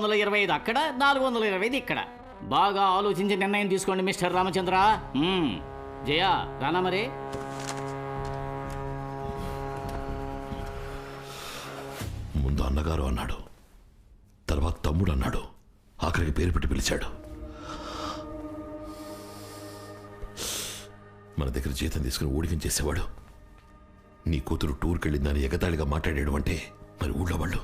425 అక్కడ, 425 ఇక్కడ. బాగా ఆలోచించి నిర్ణయం తీసుకోండి మిస్టర్ రామచంద్ర. జయ రానా మరి. ముందు అన్నగారు అన్నాడు, తర్వాత తమ్ముడు అన్నాడు, ఆఖరికి పేరు పెట్టి పిలిచాడు. మన దగ్గర జీతం తీసుకుని ఊడికం చేసేవాడు నీ కూతురు టూర్కి వెళ్ళిందని ఎగతాళిగా మాట్లాడాడు అంటే మరి ఊళ్ళో వాళ్ళు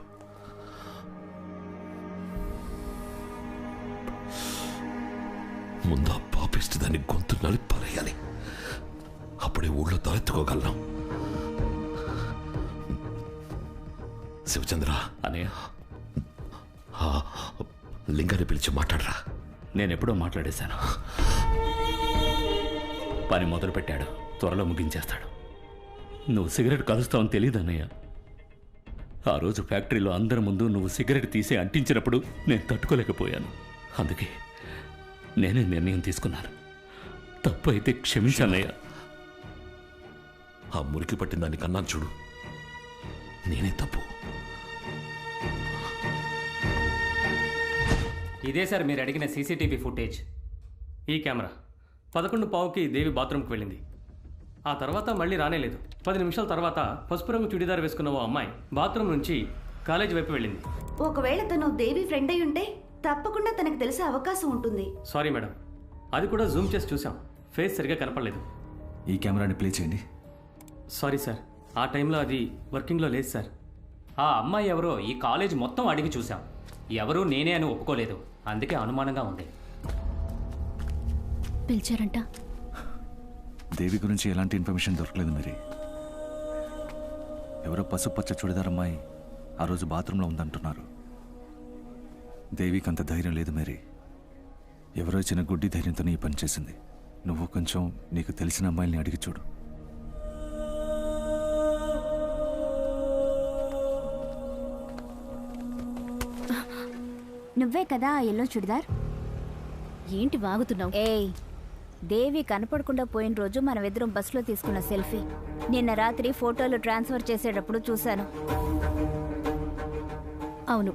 ముందా పాపిస్తే దాన్ని గొంతు నలిపారేయాలి. అప్పుడే ఊళ్ళో తలెత్తుకోగలం. శివచంద్ర అనే లింగాన్ని పిలిచి మాట్లాడరా. నేనెప్పుడో మాట్లాడేశాను. పని మొదలుపెట్టాడు, త్వరలో ముగించేస్తాడు. నువ్వు సిగరెట్ కలుస్తావని తెలియదు అన్నయ్య. ఆ రోజు ఫ్యాక్టరీలో అందరి ముందు నువ్వు సిగరెట్ తీసి అంటించినప్పుడు నేను తట్టుకోలేకపోయాను. అందుకే నేనే నిర్ణయం తీసుకున్నాను. తప్పు అయితే క్షమించన్నయ్య. ఆ మురికి పట్టిన దాన్ని కన్నాను చూడు, నేనే తప్పు. ఇదే సార్ మీరు అడిగిన సీసీటీవీ ఫుటేజ్. ఈ కెమెరా 11:15కి దేవి బాత్రూమ్కి వెళ్ళింది. ఆ తర్వాత మళ్ళీ రానేలేదు. 10 నిమిషాల తర్వాత పసుపు రంగు చుడిదార్ వేసుకున్న ఓ అమ్మాయి బాత్రూమ్ నుంచి కాలేజీ వైపు వెళ్ళింది. ఒకవేళ తను దేవి ఫ్రెండ్ అయి ఉంటే తప్పకుండా తనకు తెలిసే అవకాశం ఉంటుంది. సారీ మేడం, అది కూడా జూమ్ చేసి చూసాం, ఫేస్ సరిగా కనపడలేదు. ఈ కెమెరాని ప్లే చేయండి. సారీ సార్, ఆ టైంలో అది వర్కింగ్లో లేదు సార్. ఆ అమ్మాయి ఎవరో ఈ కాలేజ్ మొత్తం అడిగి చూసాం, ఎవరూ నేనే అని ఒప్పుకోలేదు. అందుకే అనుమానంగా ఉంది. పిలిచారంట. దేవి గురించి ఎలాంటి ఇన్ఫర్మేషన్ దొరకలేదు మరి. ఎవరో పసుపచ్చ చుడిదార్ అమ్మాయి ఆ రోజు బాత్రూంలో ఉందంటున్నారు. దేవికి అంత ధైర్యం లేదు మరి. ఎవరో చిన్న గుడ్డి ధైర్యంతో ఈ పని చేసింది. నువ్వు కొంచెం నీకు తెలిసిన అమ్మాయిల్ని అడిగి చూడు. నువ్వే కదా ఆ ఎల్లో చుడిదార్? ఏంటి వాగుతున్నావు? ఏయ్, దేవి కనపడకుండా పోయిన రోజు మనమిద్దరం బస్సులో తీసుకున్న సెల్ఫీ నిన్న రాత్రి ఫోటోలు ట్రాన్స్ఫర్ చేసేటప్పుడు చూశాను. అవును,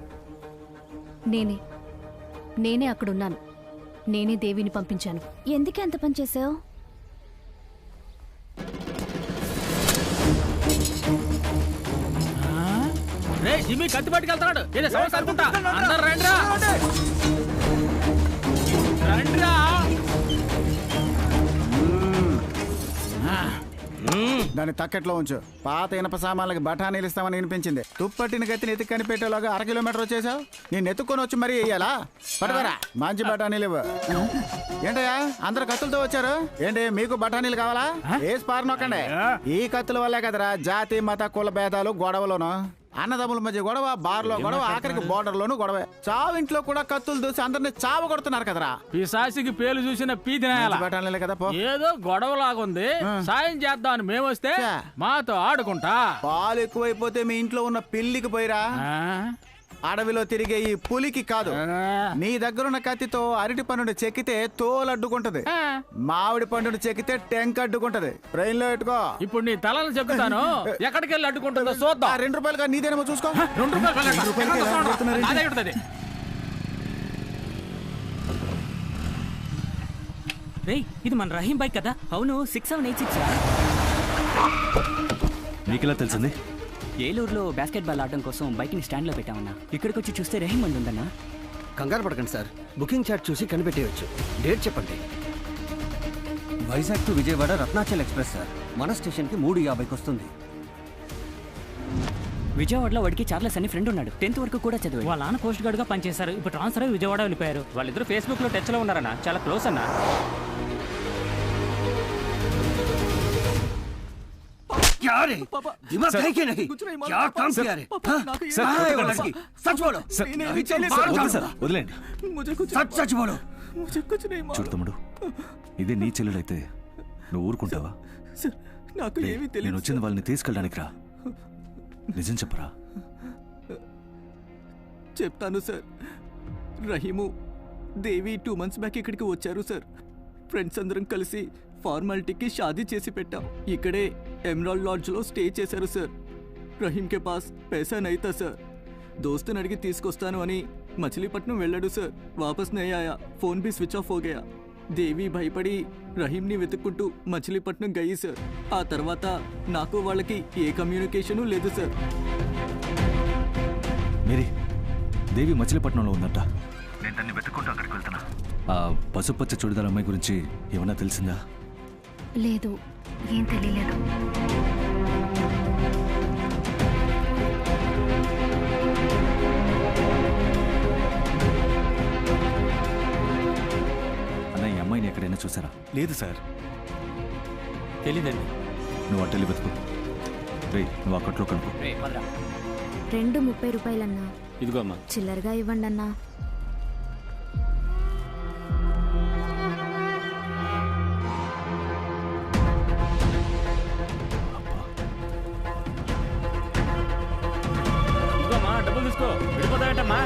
నేనే అక్కడున్నాను. నేనే దేవిని పంపించాను. ఎందుకే అంత పని చేసావు? కత్తి పట్టుకెళ్తున్నాడు. రండ్రా. దాన్ని తక్కట్లో ఉంచు. పాత ఇనప సామాన్లకి బఠానీలు ఇస్తామని వినిపించింది. తుప్పట్టిన గతిని ఎత్తుకు కనిపెట్టేలాగా 1 కిలోమీటర్ వచ్చేసావు. నేను ఎత్తుక్కొని వచ్చి మరీ వెయ్యాలా? పట్టుకోరా మంచి బఠానీలు ఇవ్వు. ఏంటయ్యా అందరు కత్తులతో వచ్చారు? ఏంటి మీకు బఠానీలు కావాలా? వేసి పారనొక్కండి. ఈ కత్తుల వల్లే కదరా జాతి మత కుల భేదాలు గొడవలోను, అన్నదమ్ముల మధ్య గొడవ, బార్లో గొడవ, ఆఖరికి బోర్డర్ లోను గొడవ. చావు ఇంట్లో కూడా కత్తులు దూసి అందరిని చావు కొడుతున్నారు కదరా. పిశాసికి పేలు చూసిన బఠానీలే కదా. ఏదో గొడవలాగుంది, సాయం చేద్దామని మేమొస్తే మాతో ఆడుకుంటా. పాలు ఎక్కువైపోతే మీ ఇంట్లో ఉన్న పిల్లికి పోయిరా. అడవిలో తిరిగే ఈ పులికి కాదు. నీ దగ్గరున్న కత్తితో అరటి పండుని చెక్కితే తోలు అడ్డుకుంటది, మామిడి పండుని చెక్కితే టెంక్ అడ్డుకుంటది. బ్రెయిన్ లో పెట్టుకో. ఇప్పుడు నీ తలను చెక్కుతాను, ఎక్కడికి వెళ్ళి అడ్డుకుంటుందో చూద్దాం. 2 రూపాయలుగా నీదేనేమో చూసుకో. 2 రూపాయలు. రేయ్, ఇది మన రహీం బైక్ కదా? అవును, 6786. నీకెలా తెలిసింది? ఏలూరులో బాస్కెట్బాల్ ఆడడం కోసం బైక్ని స్టాండ్లో పెట్టామన్నా. ఇక్కడికి వచ్చి చూస్తే రహీం బండి ఉందన్నా. కంగారు పడకండి సార్, బుకింగ్ చార్ట్ చూసి కనిపెట్టేయచ్చు. డేట్ చెప్పండి. Vizag to Vijayawada Ratnachal express sir. మన స్టేషన్కి 3:50కి వస్తుంది. విజయవాడలో వాడికి చార్లెస్ అని ఫ్రెండ్ ఉన్నాడు. 10th వరకు కూడా చదివాడు. వాళ్ళ నాన్న పోస్ట్ గార్డ్ గా పనిచేశారు. ఇప్పుడు ట్రాన్స్ఫర్ అయ్యి విజయవాడ వెళ్ళిపోయారు. వాళ్ళిద్దరు ఫేస్బుక్ లో టచ్ లో ఉన్నారన్నా, చాలా క్లోజ్ అన్నా. क्या रे? दिमाग है कि नहीं? क्या काम किया रे? लड़की सच बोलो. వదిలేండి. सच बोलो. చూడు తమ్ముడు, ఇదే నీ చెల్లెలైతే నువ్వు ఊరుకుంటావా? నేను వచ్చిన వాళ్ళని తీసుకెళ్ళడానికి రా. నిజం చెప్పరా? చెప్తాను సార్. రహీము, దేవి 2 months బ్యాక్ ఇక్కడికి వచ్చారు సార్. ఫ్రెండ్స్ అందరం కలిసి ఫార్మాలిటీకి షాదీ చేసి పెట్టాం. ఇక్కడే ఎమరాల్డ్ లాడ్జ్ లో స్టే చేశారు సార్. రహీం కే పాస్ पैसा नहीं था सर. దోస్తుని అడిగి తీసుకొస్తాను అని మచిలీపట్నం వెళ్ళాడు సార్. వాపస్ नहीं आया, फोन भी स्विच ऑफ हो गया. దేవి భయపడి రహీంని వెతుక్కుంటూ మచిలీపట్నం గయి సార్. ఆ తర్వాత నాకు వాళ్ళకి ఏ కమ్యూనికేషను లేదు సార్. మేరీ, దేవి మచిలీపట్నంలో ఉందంట. నేను దాన్ని వెతుక్కుంటూ అక్కడికి వెళ్తున్నా. ఆ పసుపచ్చ చుడిదార్ అమ్మాయి గురించి ఏమన్నా తెలిసిందా? లేదు, ఏం తెలియలేదు. అన్న, ఈ అమ్మాయిని ఎక్కడైనా చూసారా? లేదు సార్. తెలీదండి. నువ్వు అట్టెళ్ళి వెతుకు. రే, నువ్వు అక్కట్లో కనుకో. 2 రూపాయలన్నా. ఇదిగో అమ్మా. చిల్లరగా ఇవ్వండి అన్నా. ఇదిగోమ్మా, డబ్బులు తీసుకో. విడిపోతాయంటమ్మా.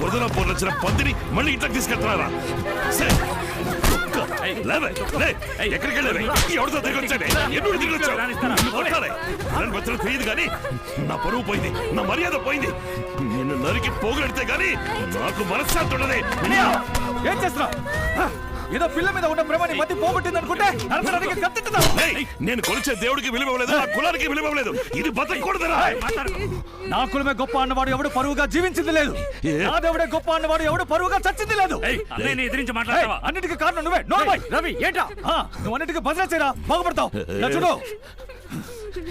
వరదలో పోరొచ్చిన పందిని మళ్ళీ ఇంట్లోకి తీసుకెళ్తున్నారా? ఎక్కడికి వెళ్ళారు? ఎవరితో తిరిగి వచ్చాడు? ఎప్పుడు తిరిగి వచ్చావు? తెలియదు కానీ నా పరువు పోయింది, నా మర్యాద పోయింది. నిన్ను నరికి పోగొడితే గానీ నాకు మనశ్శాంతి ఉండదు. ఏం చేస్తున్నావు? ఏదో పిల్ల మీద ఉన్న ప్రేమని మధ్య పోగొట్టింది అనుకుంటే నేను కొలిచే దేవుడికి విలువ ఇవ్వలేదు, నా కులానికి విలువ ఇవ్వలేదు. ఇది బతకూడదురా. నా కులమే గొప్ప అన్నవాడు ఎవడు పరువుగా జీవించింది లేదు. నా దేవుడే గొప్ప అన్నవాడు ఎవడు పరువుగా చచ్చింది లేదు. ఎదిరించి మాట్లాడతావా? అన్నిటికీ కారణం నువ్వే. రవి, ఏంటా నువ్వు అన్నిటికీ బదిలీ చేయరా, బాగుపడతావు. చూడు,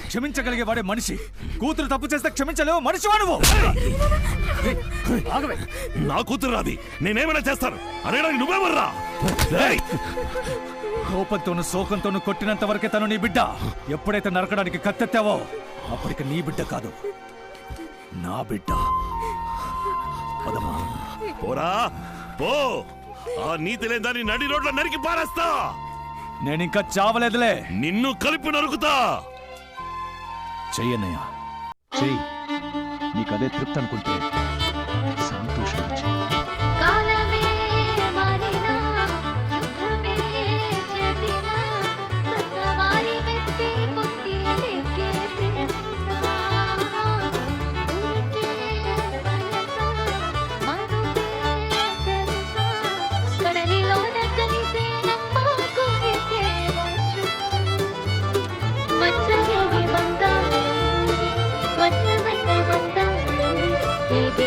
క్షమించగలిగే వాడే మనిషి. కూతురు తప్పు చేస్తే క్షమించలేవు మనిషి వాడువు. నా కూతురు రాది, నేనేమైనా చేస్తాను అనడానికి నువ్వేమర్రా? కోపంతోను శోకంతోను కొట్టినంత వరకే తను నీ బిడ్డ. ఎప్పుడైతే నరకడానికి కత్తెత్తావో అప్పటికి నీ బిడ్డ కాదు, నా బిడ్డ. పదమా, పోరా పో. ఆ నీతి లేని దాన్ని నడి రోడ్లో నరికి పారేస్తా. నేనింకా చావలేదులే, నిన్ను కలిపి నరుకుతా. చెయ్యన్నయ్య, చెయ్యి. నీకదే తృప్తి అనుకుంటే సంతోషం. Baby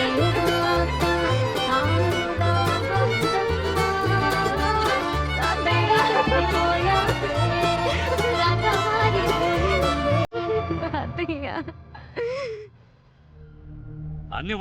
అన్ని